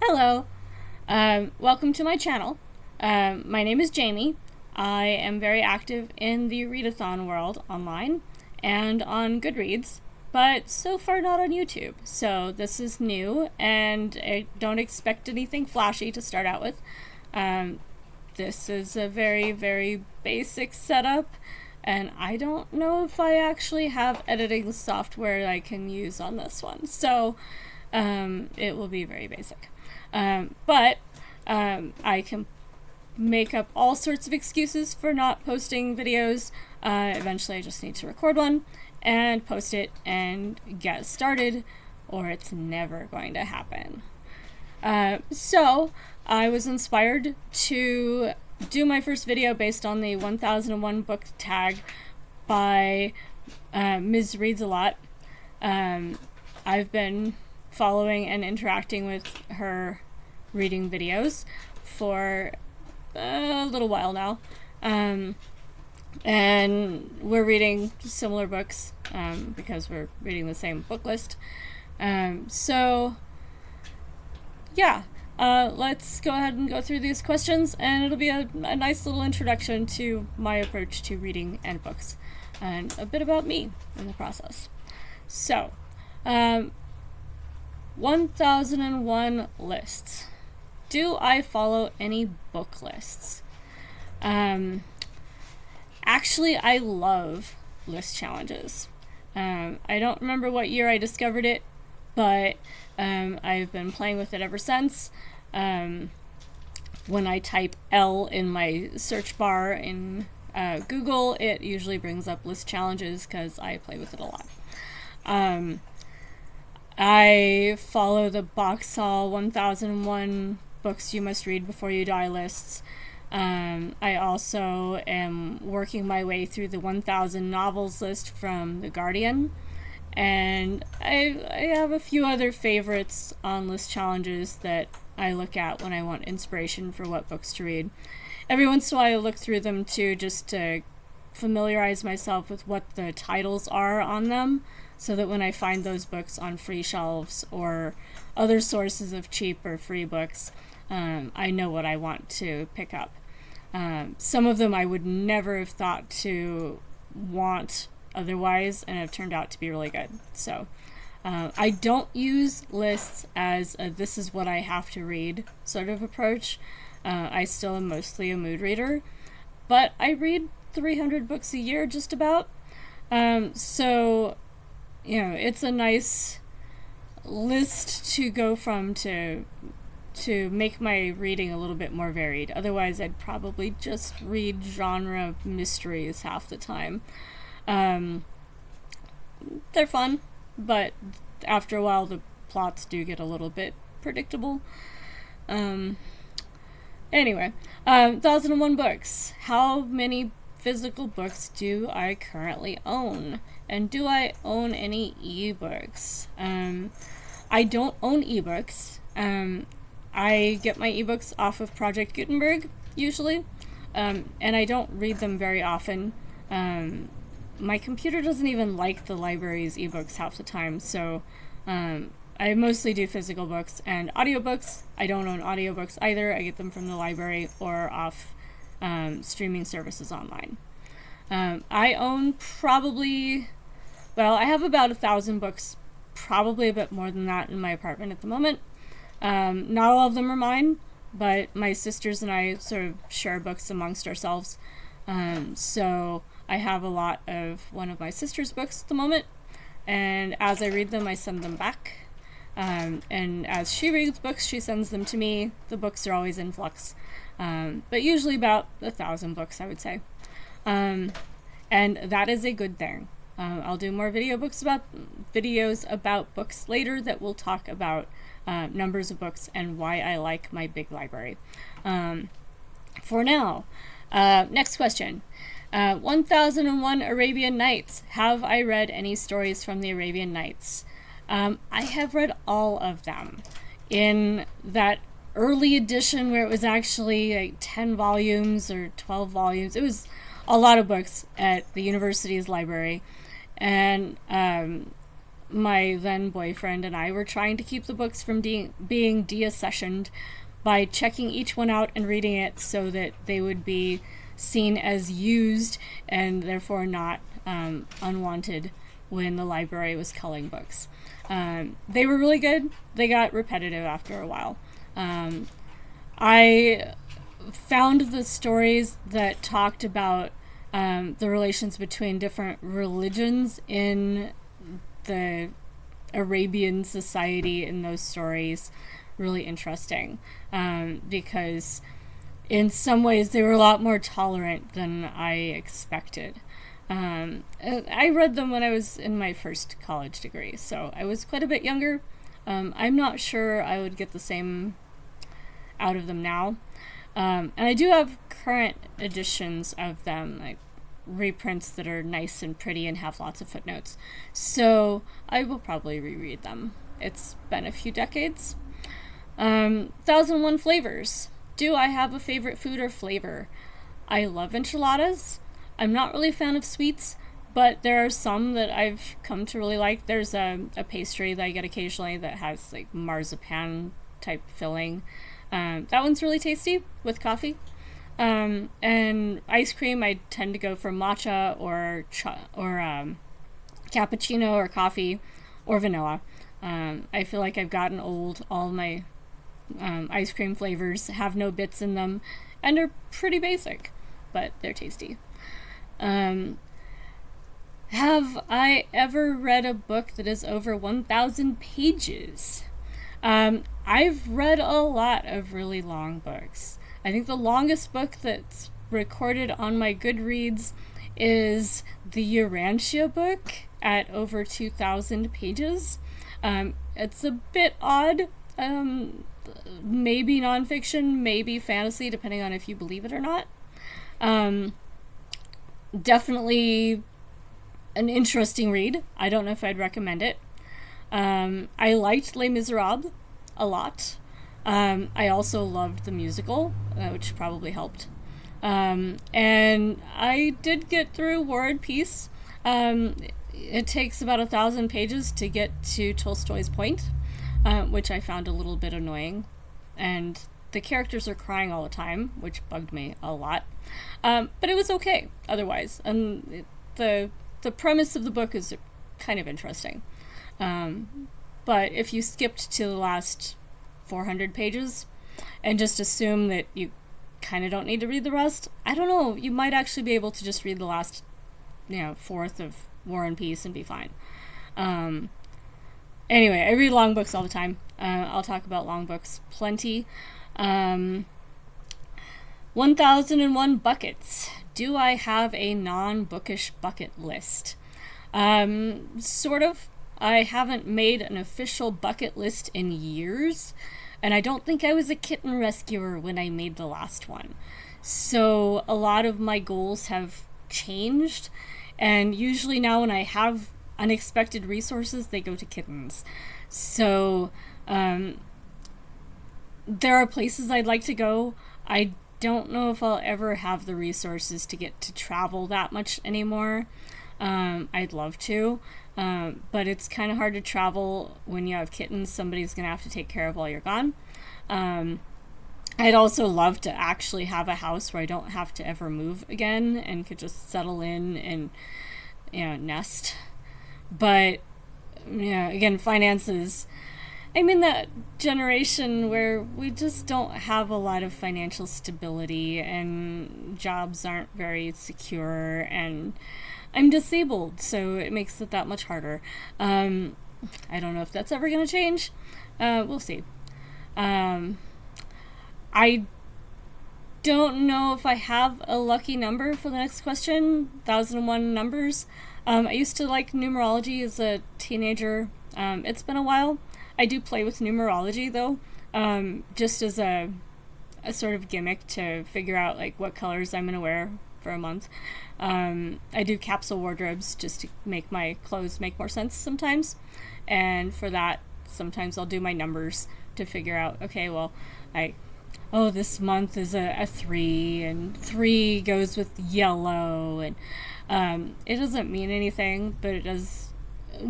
Hello, welcome to my channel. My name is Jamie. I am very active in the readathon world online and on Goodreads, but so far not on YouTube. So this is new, and I don't expect anything flashy to start out with. This is a very, very basic setup, and I don't know if I actually have editing software I can use on this one. So it will be very basic. But I can make up all sorts of excuses for not posting videos. Eventually I just need to record one and post it and get started, or it's never going to happen. So I was inspired to do my first video based on the 1001 book tag by Ms. Reads a Lot. I've been following and interacting with her reading videos for a little while now, and we're reading similar books because we're reading the same book list. So yeah, let's go ahead and go through these questions, and it'll be a nice little introduction to my approach to reading and books, and a bit about me in the process. So 1001 lists. Do I follow any book lists? Actually, I love list challenges. I don't remember what year I discovered it, but I've been playing with it ever since. When I type L in my search bar in Google, it usually brings up list challenges because I play with it a lot. I follow the Boxall 1001 books you must read before you die lists. I also am working my way through the 1000 novels list from The Guardian, and I have a few other favorites on list challenges that I look at when I want inspiration for what books to read. Every once in a while I look through them too, just to familiarize myself with what the titles are on them, so that when I find those books on free shelves or other sources of cheap or free books, I know what I want to pick up. Some of them I would never have thought to want otherwise, and have turned out to be really good. So I don't use lists as a this is what I have to read sort of approach. I still am mostly a mood reader, but I read 300 books a year just about. So you know, it's a nice list to go from to make my reading a little bit more varied. Otherwise, I'd probably just read genre mysteries half the time. They're fun, but after a while the plots do get a little bit predictable. Anyway, 1001 books. How many physical books do I currently own? And do I own any ebooks? I don't own ebooks. I get my ebooks off of Project Gutenberg, usually, and I don't read them very often. My computer doesn't even like the library's ebooks half the time, so I mostly do physical books and audiobooks. I don't own audiobooks either. I get them from the library or off streaming services online. I own probably, well, I have about 1,000 books, probably a bit more than that in my apartment at the moment. Not all of them are mine, but my sisters and I sort of share books amongst ourselves. So I have a lot of one of my sister's books at the moment, and as I read them, I send them back. And as she reads books, she sends them to me. The books are always in flux, but usually about 1,000 books, I would say. And that is a good thing. I'll do more videos about books later that will talk about numbers of books and why I like my big library. For now, next question. 1001 Arabian Nights. Have I read any stories from the Arabian Nights? I have read all of them. In that early edition where it was actually like 10 volumes or 12 volumes, it was a lot of books at the university's library. And my then boyfriend and I were trying to keep the books from being deaccessioned by checking each one out and reading it so that they would be seen as used and therefore not unwanted when the library was culling books. They were really good. They got repetitive after a while. I found the stories that talked about the relations between different religions in the Arabian society in those stories really interesting, because in some ways they were a lot more tolerant than I expected. I read them when I was in my first college degree, so I was quite a bit younger. I'm not sure I would get the same out of them now. And I do have current editions of them, like reprints that are nice and pretty and have lots of footnotes. So I will probably reread them. It's been a few decades. 1001 Flavors. Do I have a favorite food or flavor? I love enchiladas. I'm not really a fan of sweets, but there are some that I've come to really like. There's a pastry that I get occasionally that has like marzipan type filling. That one's really tasty with coffee. And ice cream, I tend to go for matcha or cappuccino or coffee or vanilla. I feel like I've gotten old. All my ice cream flavors have no bits in them and are pretty basic, but they're tasty. Have I ever read a book that is over 1,000 pages? I've read a lot of really long books. I think the longest book that's recorded on my Goodreads is the Urantia book at over 2,000 pages. It's a bit odd. Maybe nonfiction, maybe fantasy, depending on if you believe it or not. Definitely an interesting read. I don't know if I'd recommend it. I liked Les Miserables a lot. I also loved the musical, which probably helped. And I did get through War and Peace. It takes about 1,000 pages to get to Tolstoy's point, which I found a little bit annoying. And the characters are crying all the time, which bugged me a lot. But it was okay otherwise. And the premise of the book is kind of interesting. But if you skipped to the last 400 pages and just assume that you kind of don't need to read the rest, I don't know, you might actually be able to just read the last, fourth of War and Peace and be fine. Anyway, I read long books all the time. I'll talk about long books plenty. 1001 Buckets. Do I have a non-bookish bucket list? Sort of. I haven't made an official bucket list in years, and I don't think I was a kitten rescuer when I made the last one. So a lot of my goals have changed, and usually now when I have unexpected resources, they go to kittens. So there are places I'd like to go. I don't know if I'll ever have the resources to get to travel that much anymore. I'd love to, but it's kind of hard to travel when you have kittens. Somebody's going to have to take care of while you're gone. I'd also love to actually have a house where I don't have to ever move again and could just settle in and, nest. But, again, finances. I'm in that generation where we just don't have a lot of financial stability and jobs aren't very secure, and I'm disabled, so it makes it that much harder. I don't know if that's ever going to change. We'll see. I don't know if I have a lucky number for the next question. 1001 numbers. I used to like numerology as a teenager. It's been a while. I do play with numerology, though, just as a sort of gimmick to figure out like what colors I'm going to wear for a month. I do capsule wardrobes just to make my clothes make more sense sometimes. And for that, sometimes I'll do my numbers to figure out, okay, well, this month is a 3, and 3 goes with yellow, and it doesn't mean anything, but it does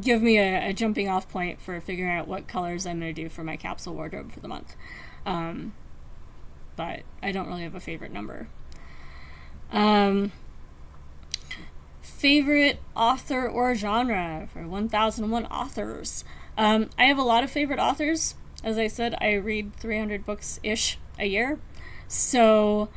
give me a jumping off point for figuring out what colors I'm going to do for my capsule wardrobe for the month. But I don't really have a favorite number. Favorite author or genre for 1001 authors. I have a lot of favorite authors. As I said, I read 300 books-ish a year. So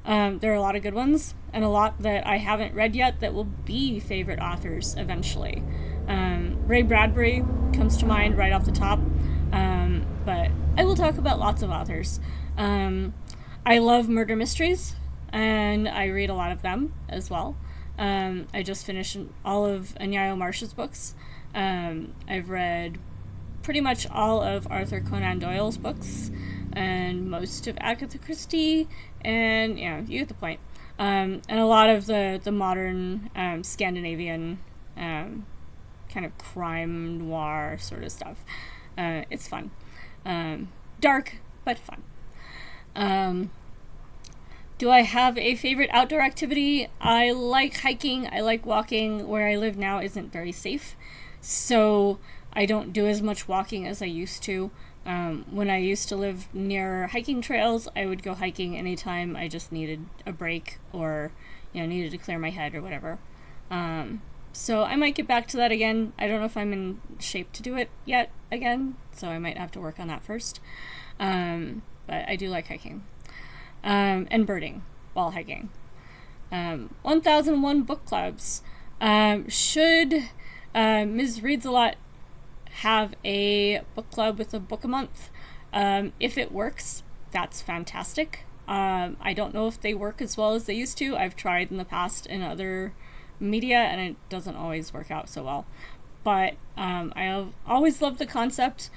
there are a lot of good ones and a lot that I haven't read yet that will be favorite authors eventually. Ray Bradbury comes to mind right off the top. But I will talk about lots of authors. I love murder mysteries, and I read a lot of them as well. I just finished all of Anyayo Marsh's books. I've read pretty much all of Arthur Conan Doyle's books and most of Agatha Christie, and yeah, you get the point. And a lot of the modern Scandinavian kind of crime noir sort of stuff. It's fun. Dark, but fun. Do I have a favorite outdoor activity? I like hiking. I like walking. Where I live now isn't very safe, so I don't do as much walking as I used to. When I used to live near hiking trails, I would go hiking anytime I just needed a break or needed to clear my head or whatever. So I might get back to that again. I don't know if I'm in shape to do it yet again, so I might have to work on that first. But I do like hiking. And birding while hiking. 1001 book clubs. Should Ms. Reads a Lot have a book club with a book a month? If it works, that's fantastic. I don't know if they work as well as they used to. I've tried in the past in other media, and it doesn't always work out so well. But I have always loved the concept.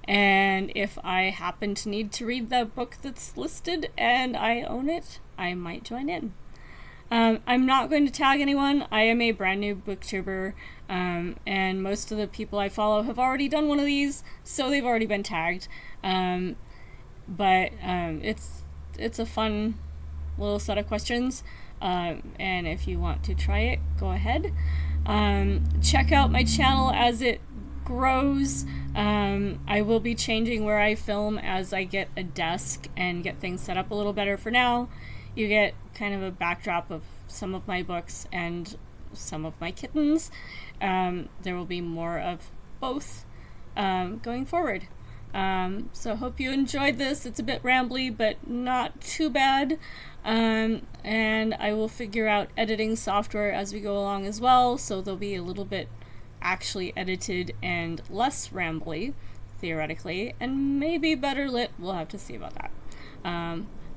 And if I happen to need to read the book that's listed and I own it, I might join in. I'm not going to tag anyone. I am a brand new booktuber, and most of the people I follow have already done one of these, so they've already been tagged. But it's a fun little set of questions, and if you want to try it, go ahead. Check out my channel as it grows. I will be changing where I film as I get a desk and get things set up a little better. For now, you get kind of a backdrop of some of my books and some of my kittens. There will be more of both going forward. So hope you enjoyed this. It's a bit rambly, but not too bad. And I will figure out editing software as we go along as well, so there'll be a little bit actually edited and less rambly, theoretically, and maybe better lit. We'll have to see about that.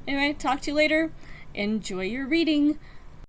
Anyway, talk to you later. Enjoy your reading.